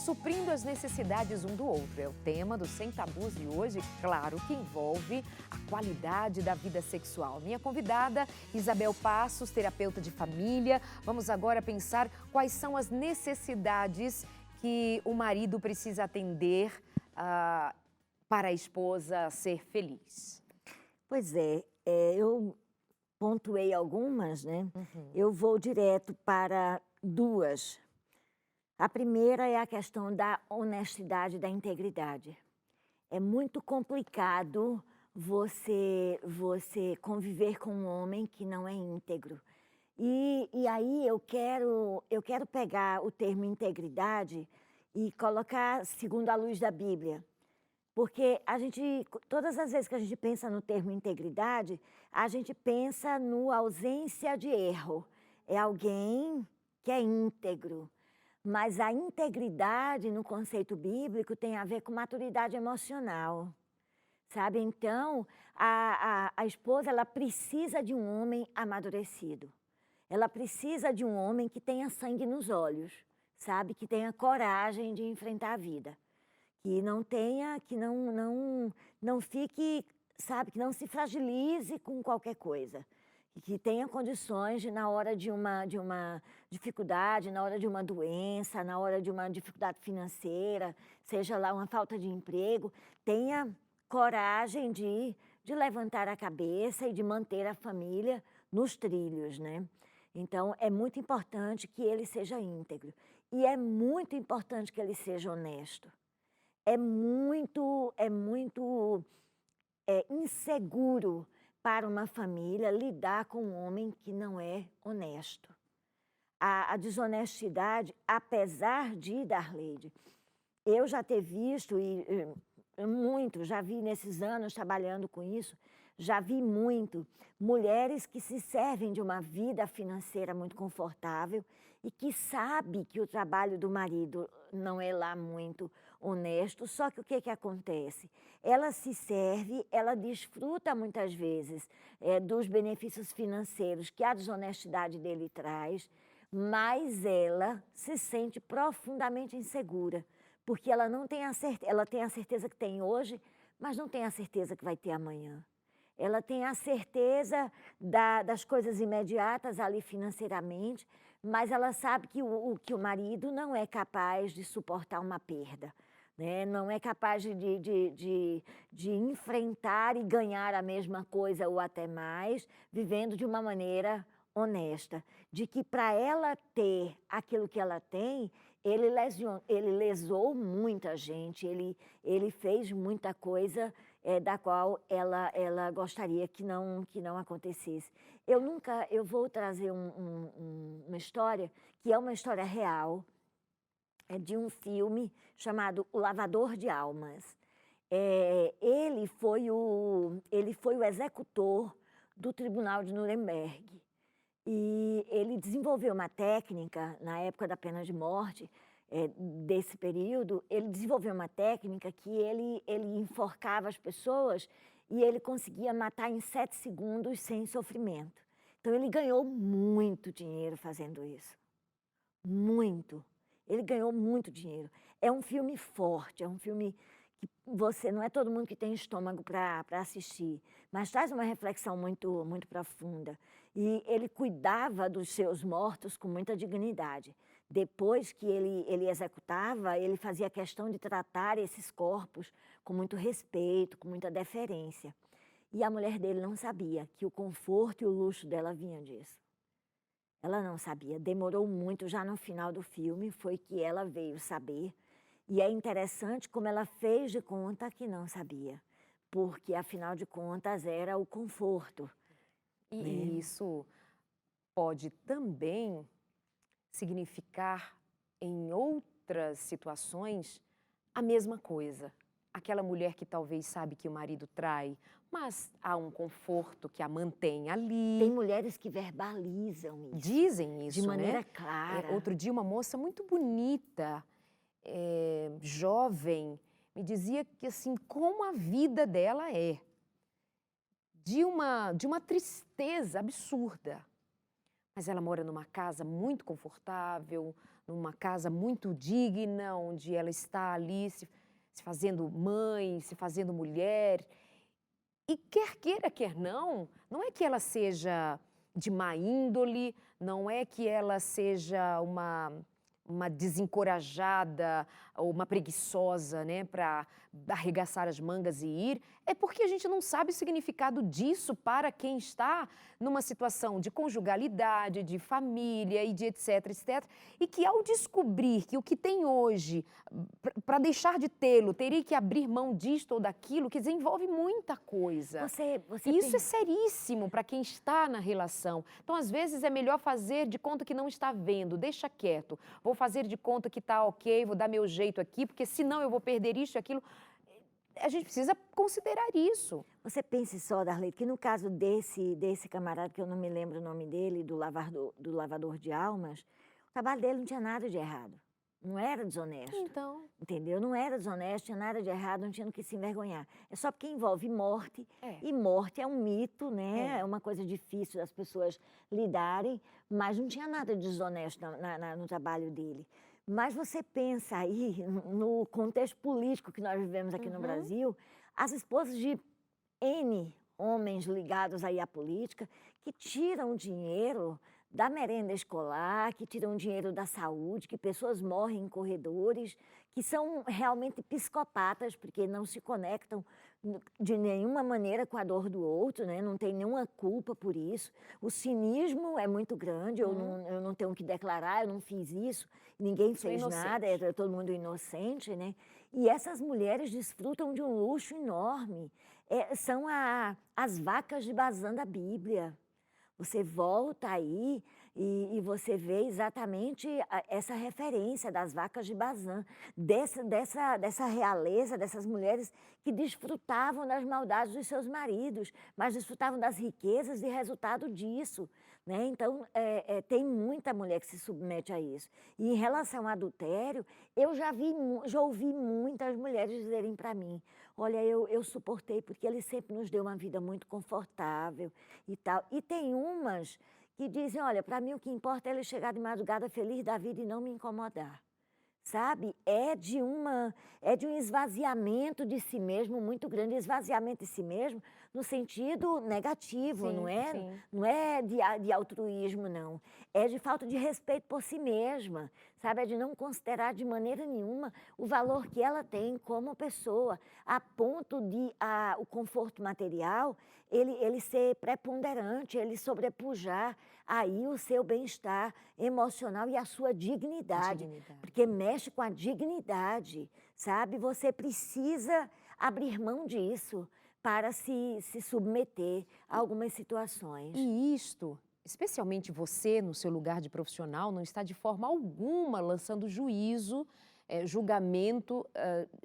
suprindo as necessidades um do outro. É o tema do Sem Tabus de hoje, claro que envolve a qualidade da vida sexual. Minha convidada, Isabel Passos, terapeuta de família. Vamos agora pensar quais são as necessidades que o marido precisa atender para a esposa ser feliz. Pois é, eu pontuei algumas, né? Eu vou direto para duas. A primeira é a questão da honestidade, da integridade. É muito complicado você conviver com um homem que não é íntegro. E aí eu quero pegar o termo integridade e colocar segundo a luz da Bíblia. Porque todas as vezes que a gente pensa no termo integridade, a gente pensa no ausência de erro. É alguém que é íntegro. Mas a integridade no conceito bíblico tem a ver com maturidade emocional, sabe? Então, a esposa, ela precisa de um homem amadurecido. Ela precisa de um homem que tenha sangue nos olhos, sabe? Que tenha coragem de enfrentar a vida. Que não fique, sabe? Que não se fragilize com qualquer coisa. E que tenha condições de, na hora de uma dificuldade, na hora de uma doença, na hora de uma dificuldade financeira, seja lá uma falta de emprego, tenha coragem de levantar a cabeça e de manter a família nos trilhos, né? Então, é muito importante que ele seja íntegro. E é muito importante que ele seja honesto. É muito inseguro para uma família lidar com um homem que não é honesto. A desonestidade, apesar de, Darleide, eu já ter visto, já vi nesses anos trabalhando com isso, já vi muito mulheres que se servem de uma vida financeira muito confortável e que sabe que o trabalho do marido não é lá muito honesto, só que o que acontece? Ela se serve, ela desfruta muitas vezes dos benefícios financeiros que a desonestidade dele traz, mas ela se sente profundamente insegura, porque ela não tem ela tem a certeza que tem hoje, mas não tem a certeza que vai ter amanhã. Ela tem a certeza das coisas imediatas ali financeiramente, mas ela sabe que o marido não é capaz de suportar uma perda, né? Não é capaz de enfrentar e ganhar a mesma coisa ou até mais, vivendo de uma maneira honesta. De que para ela ter aquilo que ela tem, ele lesou muita gente, ele fez muita coisa da qual ela gostaria que não acontecesse. Eu vou trazer uma história que é uma história real, é de um filme chamado O Lavador de Almas. Ele foi o executor do Tribunal de Nuremberg. E ele desenvolveu uma técnica, na época da pena de morte, desse período, ele desenvolveu uma técnica que ele enforcava as pessoas e ele conseguia matar em 7 segundos sem sofrimento. Então, ele ganhou muito dinheiro fazendo isso. Muito. Ele ganhou muito dinheiro. É um filme forte, é um filme que não é todo mundo que tem estômago para assistir, mas traz uma reflexão muito, muito profunda. E ele cuidava dos seus mortos com muita dignidade. Depois que ele executava, ele fazia questão de tratar esses corpos com muito respeito, com muita deferência. E a mulher dele não sabia que o conforto e o luxo dela vinha disso. Ela não sabia. Demorou muito, já no final do filme, foi que ela veio saber. E é interessante como ela fez de conta que não sabia, porque, afinal de contas, era o conforto. E isso pode também significar, em outras situações, a mesma coisa. Aquela mulher que talvez sabe que o marido trai, mas há um conforto que a mantém ali. Tem mulheres que verbalizam isso. Dizem isso, de maneira né? clara. Outro dia, uma moça muito bonita, jovem, me dizia que, assim, como a vida dela é. De uma tristeza absurda. Mas ela mora numa casa muito confortável, numa casa muito digna, onde ela está ali se fazendo mãe, se fazendo mulher. E quer queira, quer não, não é que ela seja de má índole, não é que ela seja uma desencorajada ou uma preguiçosa, né, para arregaçar as mangas e ir, é porque a gente não sabe o significado disso para quem está numa situação de conjugalidade, de família e de etc, etc. E que ao descobrir que o que tem hoje, para deixar de tê-lo, teria que abrir mão disto ou daquilo, que desenvolve muita coisa. E isso é seríssimo para quem está na relação. Então, às vezes, é melhor fazer de conta que não está vendo, deixa quieto. Vou fazer de conta que está ok, vou dar meu jeito aqui, porque senão eu vou perder isso e aquilo. A gente precisa considerar isso. Você pense só, Darley, que no caso desse camarada, que eu não me lembro o nome dele, do lavador de almas, o trabalho dele não tinha nada de errado. Não era desonesto. Então. Entendeu? Não era desonesto, tinha nada de errado, não tinha no que se envergonhar. É só porque envolve morte, e morte é um mito, né? É uma coisa difícil das pessoas lidarem, mas não tinha nada de desonesto no trabalho dele. Mas você pensa aí, no contexto político que nós vivemos aqui no Brasil, as esposas de N homens ligados aí à política, que tiram dinheiro da merenda escolar, que tiram dinheiro da saúde, que pessoas morrem em corredores, que são realmente psicopatas, porque não se conectam de nenhuma maneira com a dor do outro, né? Não tem nenhuma culpa por isso. O cinismo é muito grande, eu não tenho que declarar, eu não fiz isso, ninguém fez nada, é todo mundo inocente, né? E essas mulheres desfrutam de um luxo enorme. São as vacas de Bazã da Bíblia. Você volta aí e você vê exatamente essa referência das vacas de Bazã, dessa realeza, dessas mulheres que desfrutavam das maldades dos seus maridos, mas desfrutavam das riquezas e resultado disso, né? Então, tem muita mulher que se submete a isso. E em relação ao adultério, eu já ouvi muitas mulheres dizerem para mim, olha, eu suportei porque ele sempre nos deu uma vida muito confortável e tal. E tem umas que dizem, olha, para mim o que importa é ele chegar de madrugada feliz da vida e não me incomodar. Sabe? É de um esvaziamento de si mesmo muito grande, esvaziamento de si mesmo no sentido negativo, Sim, não é? sim. Não é de altruísmo, não. É de falta de respeito por si mesma, sabe? É de não considerar de maneira nenhuma o valor que ela tem como pessoa, a ponto de o conforto material, ele ser preponderante, ele sobrepujar aí o seu bem-estar emocional e a sua dignidade. Porque mexe com a dignidade, sabe? Você precisa abrir mão disso para se submeter a algumas situações. E isto, especialmente você, no seu lugar de profissional, não está de forma alguma lançando juízo, julgamento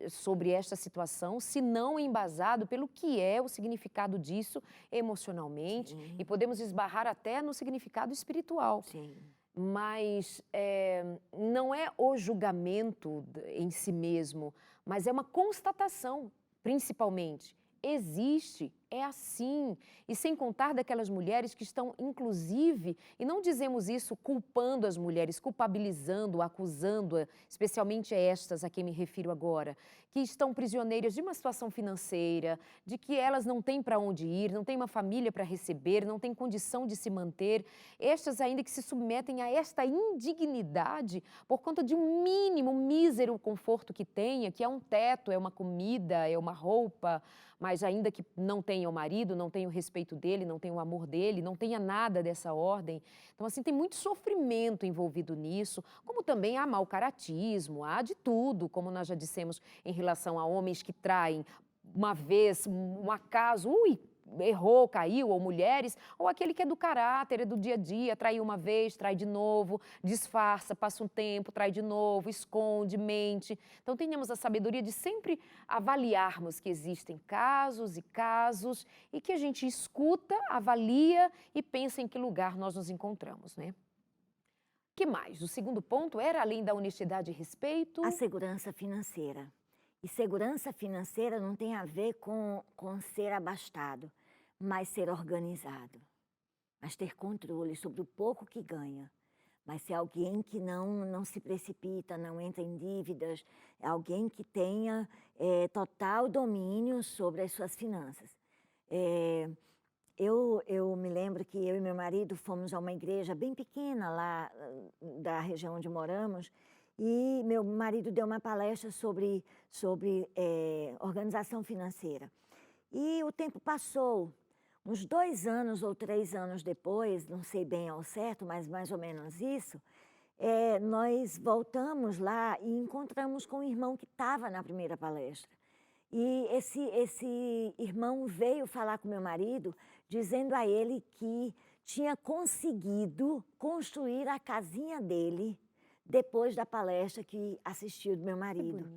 sobre esta situação, se não embasado pelo que é o significado disso emocionalmente. Sim. E podemos esbarrar até no significado espiritual. Sim. Mas não é o julgamento em si mesmo, mas é uma constatação, principalmente. Existe, é assim. E sem contar daquelas mulheres que estão, inclusive, e não dizemos isso culpando as mulheres, culpabilizando, acusando, especialmente estas a quem me refiro agora, que estão prisioneiras de uma situação financeira, de que elas não têm para onde ir, não têm uma família para receber, não têm condição de se manter. Estas ainda que se submetem a esta indignidade por conta de um mínimo, mísero conforto que tenha, que é um teto, é uma comida, é uma roupa, mas ainda que não tenha o marido, não tenha o respeito dele, não tenha o amor dele, não tenha nada dessa ordem. Então, assim, tem muito sofrimento envolvido nisso, como também há mau caratismo, há de tudo, como nós já dissemos em relação a homens que traem uma vez, um acaso, errou, caiu, ou mulheres, ou aquele que é do caráter, é do dia a dia, traiu uma vez, trai de novo, disfarça, passa um tempo, trai de novo, esconde, mente. Então, tenhamos a sabedoria de sempre avaliarmos que existem casos e casos e que a gente escuta, avalia e pensa em que lugar nós nos encontramos, né? O que mais? O segundo ponto era, além da honestidade e respeito... A segurança financeira. E segurança financeira não tem a ver com ser abastado, mas ser organizado. Mas ter controle sobre o pouco que ganha. mas ser alguém que não se precipita, não entra em dívidas, é alguém que tenha total domínio sobre as suas finanças. Eu me lembro que eu e meu marido fomos a uma igreja bem pequena lá da região onde moramos, e meu marido deu uma palestra sobre organização financeira. E o tempo passou. Uns 2 anos ou 3 anos depois, não sei bem ao certo, mas mais ou menos isso, nós voltamos lá e encontramos com um irmão que estava na primeira palestra. E esse irmão veio falar com meu marido, dizendo a ele que tinha conseguido construir a casinha dele depois da palestra que assistiu do meu marido.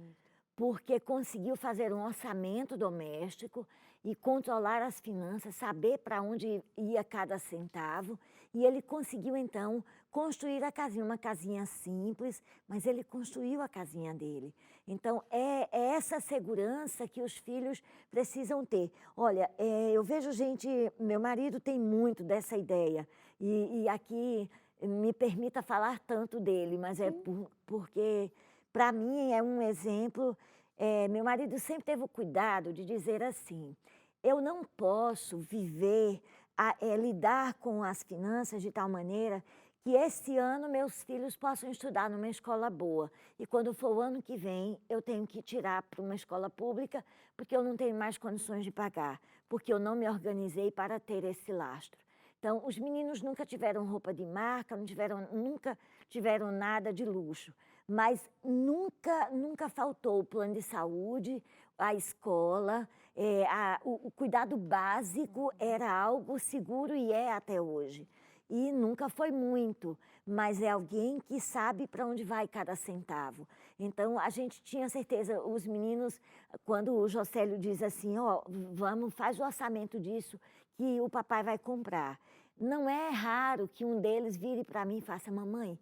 Porque conseguiu fazer um orçamento doméstico e controlar as finanças, saber para onde ia cada centavo. E ele conseguiu, então, construir a casinha, uma casinha simples, mas ele construiu a casinha dele. Então, é essa segurança que os filhos precisam ter. Olha, eu vejo meu marido tem muito dessa ideia, e aqui me permita falar tanto dele, mas porque, para mim, é um exemplo. Meu marido sempre teve o cuidado de dizer assim: eu não posso viver, lidar com as finanças de tal maneira que esse ano meus filhos possam estudar numa escola boa. E quando for o ano que vem, eu tenho que tirar para uma escola pública, porque eu não tenho mais condições de pagar, porque eu não me organizei para ter esse lastro. Então, os meninos nunca tiveram roupa de marca, nunca tiveram nada de luxo, mas nunca faltou o plano de saúde, a escola, o cuidado básico era algo seguro e é até hoje. E nunca foi muito, mas é alguém que sabe para onde vai cada centavo. Então, a gente tinha certeza, os meninos, quando o Jocélio diz assim, faz o orçamento disso que o papai vai comprar. Não é raro que um deles vire para mim e faça: mamãe,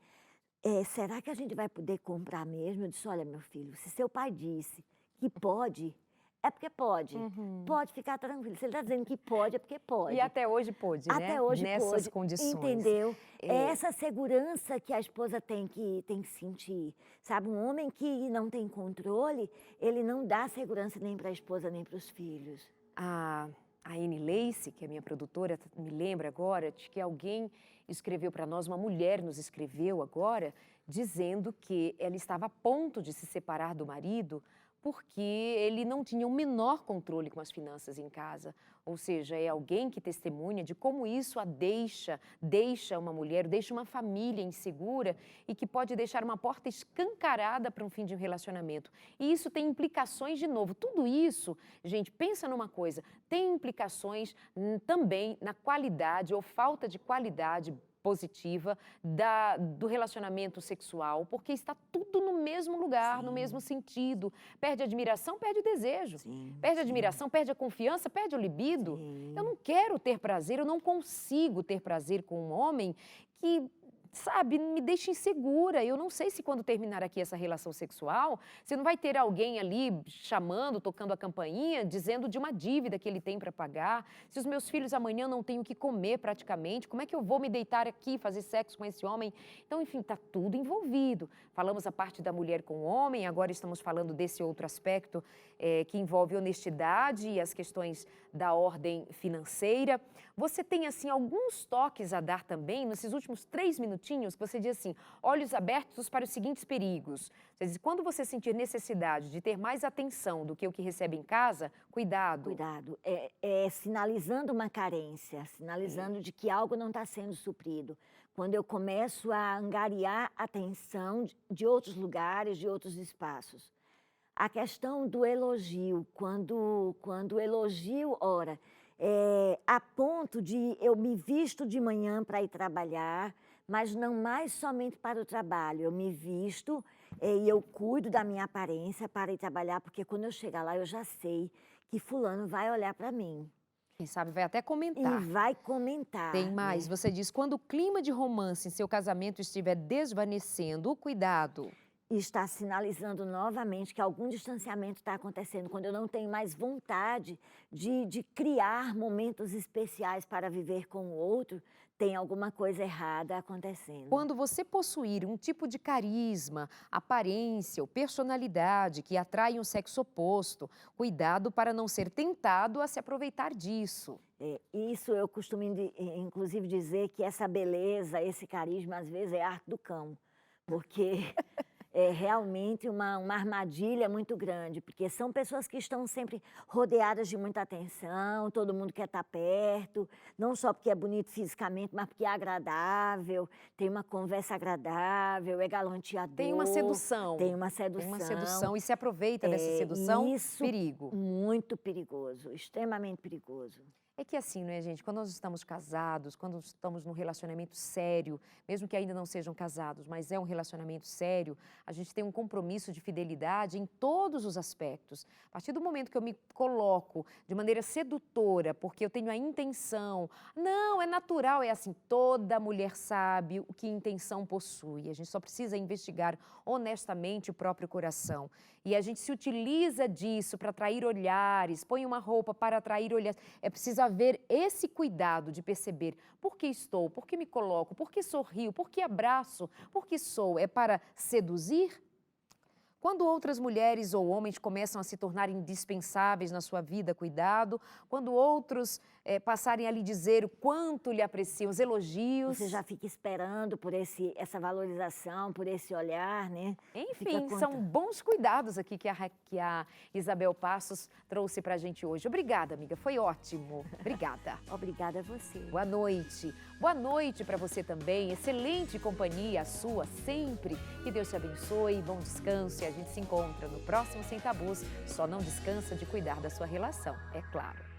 será que a gente vai poder comprar mesmo? Eu disse: olha, meu filho, se seu pai disse que pode, é porque pode. Pode ficar tranquilo. Se ele está dizendo que pode, é porque pode. E até hoje pôde, né? Até hoje nessas pôde, condições. entendeu? É essa segurança que a esposa tem que sentir. Sabe, um homem que não tem controle, ele não dá segurança nem para a esposa, nem para os filhos. A Anne Lacey, que é minha produtora, me lembra agora de que alguém escreveu para nós, uma mulher nos escreveu agora, dizendo que ela estava a ponto de se separar do marido porque ele não tinha o menor controle com as finanças em casa. Ou seja, é alguém que testemunha de como isso a deixa uma mulher, deixa uma família insegura e que pode deixar uma porta escancarada para um fim de um relacionamento. E isso tem implicações, de novo, tudo isso, gente, pensa numa coisa, tem implicações também na qualidade ou falta de qualidade positiva do relacionamento sexual, porque está tudo no mesmo lugar, Sim. no mesmo sentido. Perde a admiração, perde o desejo. Sim, perde a admiração, perde a confiança, perde o libido. Sim. Eu não quero ter prazer, eu não consigo ter prazer com um homem que, sabe, me deixa insegura. Eu não sei se quando terminar aqui essa relação sexual, você não vai ter alguém ali chamando, tocando a campainha, dizendo de uma dívida que ele tem para pagar. Se os meus filhos amanhã não têm o que comer praticamente, como é que eu vou me deitar aqui, fazer sexo com esse homem? Então, enfim, está tudo envolvido. Falamos a parte da mulher com o homem, agora estamos falando desse outro aspecto que envolve honestidade e as questões da ordem financeira. Você tem, assim, alguns toques a dar também, nesses últimos 3 minutinhos, que você diz assim, olhos abertos para os seguintes perigos. Você diz, quando você sentir necessidade de ter mais atenção do que o que recebe em casa, cuidado. Cuidado. Sinalizando uma carência, sinalizando de que algo não está sendo suprido. Quando eu começo a angariar atenção de outros lugares, de outros espaços. A questão do elogio, quando o elogio, a ponto de eu me visto de manhã para ir trabalhar, mas não mais somente para o trabalho. Eu me visto e eu cuido da minha aparência para ir trabalhar, porque quando eu chegar lá eu já sei que fulano vai olhar para mim. Quem sabe vai até comentar. E vai comentar. Tem mais, né? Você diz, quando o clima de romance em seu casamento estiver desvanecendo, cuidado. E está sinalizando novamente que algum distanciamento está acontecendo, quando eu não tenho mais vontade de criar momentos especiais para viver com o outro, tem alguma coisa errada acontecendo. Quando você possuir um tipo de carisma, aparência ou personalidade que atrai um sexo oposto, cuidado para não ser tentado a se aproveitar disso. Isso eu costumo, inclusive, dizer que essa beleza, esse carisma, às vezes é arte do cão, porque é realmente uma armadilha muito grande, porque são pessoas que estão sempre rodeadas de muita atenção, todo mundo quer estar perto, não só porque é bonito fisicamente, mas porque é agradável, tem uma conversa agradável, é galanteador. Tem uma sedução. Tem uma sedução. Tem uma sedução e se aproveita dessa sedução, isso, perigo. Muito perigoso, extremamente perigoso. É que assim, não é, gente? Quando nós estamos casados, quando estamos num relacionamento sério, mesmo que ainda não sejam casados, mas é um relacionamento sério, a gente tem um compromisso de fidelidade em todos os aspectos. A partir do momento que eu me coloco de maneira sedutora, porque eu tenho a intenção, não, é natural, é assim, toda mulher sabe o que intenção possui. A gente só precisa investigar honestamente o próprio coração. E a gente se utiliza disso para atrair olhares, põe uma roupa para atrair olhares. É preciso haver esse cuidado de perceber por que estou, por que me coloco, por que sorrio, por que abraço, por que sou. É para seduzir? Quando outras mulheres ou homens começam a se tornar indispensáveis na sua vida, cuidado. Quando outros passarem a lhe dizer o quanto lhe apreciam, os elogios. Você já fica esperando por essa valorização, por esse olhar, né? Enfim, são bons cuidados aqui que a Isabel Passos trouxe pra gente hoje. Obrigada, amiga, foi ótimo. Obrigada. Obrigada a você. Boa noite. Boa noite para você também. Excelente companhia a sua sempre. Que Deus te abençoe, bom descanso. A gente se encontra no próximo Sem Tabus. Só não descansa de cuidar da sua relação, é claro.